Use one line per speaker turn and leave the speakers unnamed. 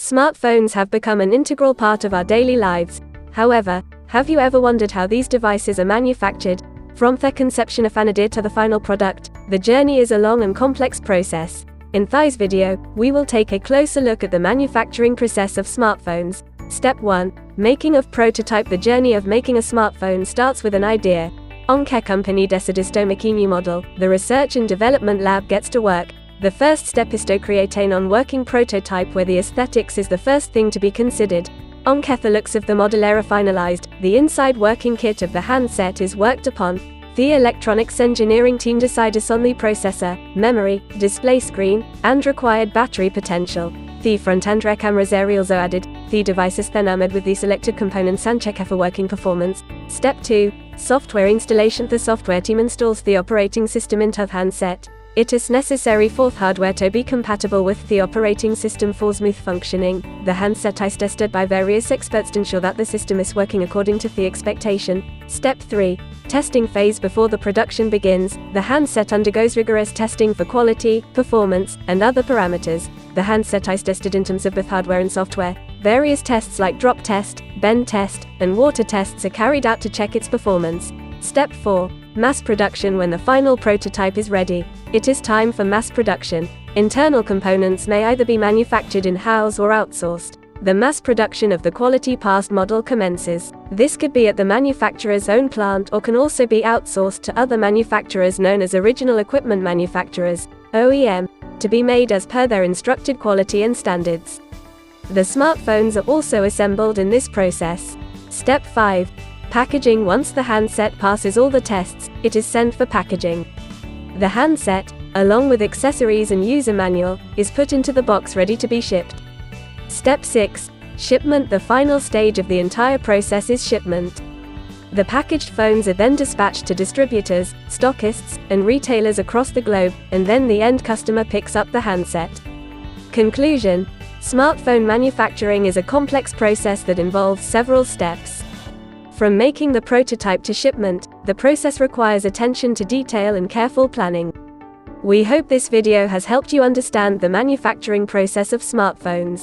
Smartphones have become an integral part of our daily lives. However, have you ever wondered how these devices are manufactured? From their conception of an idea to the final product, the journey is a long and complex process. In this video, we will take a closer look at the manufacturing process of smartphones. Step 1. Making of prototype. The journey of making a smartphone starts with an idea. Onke company decides to make a new model. The research and development lab gets to work. The first step is to create a non-working prototype where the aesthetics is the first thing to be considered. Onke the looks of the model are finalized, the inside working kit of the handset is worked upon. The electronics engineering team decides on the processor, memory, display screen, and required battery potential. The front-end cameras aerials are added. The device is then armored with the selected components and check for working performance. Step 2. Software installation. The software team installs the operating system into the handset. It is necessary for the hardware to be compatible with the operating system for smooth functioning. The handset is tested by various experts to ensure that the system is working according to the expectation. Step 3. Testing phase. Before the production begins, the handset undergoes rigorous testing for quality, performance, and other parameters. The handset is tested in terms of both hardware and software. Various tests like drop test, bend test, and water tests are carried out to check its performance. Step 4. Mass production. When the final prototype is ready, it is time for mass production. Internal components may either be manufactured in-house or outsourced. The mass production of the quality passed model commences. This could be at the manufacturer's own plant or can also be outsourced to other manufacturers known as original equipment manufacturers, OEM, to be made as per their instructed quality and standards. The smartphones are also assembled in this process. Step 5. Packaging. Once the handset passes all the tests, it is sent for packaging. The handset, along with accessories and user manual, is put into the box ready to be shipped. Step 6. Shipment. The final stage of the entire process is shipment. The packaged phones are then dispatched to distributors, stockists, and retailers across the globe, and then the end customer picks up the handset. Conclusion. Smartphone manufacturing is a complex process that involves several steps. From making the prototype to shipment, the process requires attention to detail and careful planning. We hope this video has helped you understand the manufacturing process of smartphones.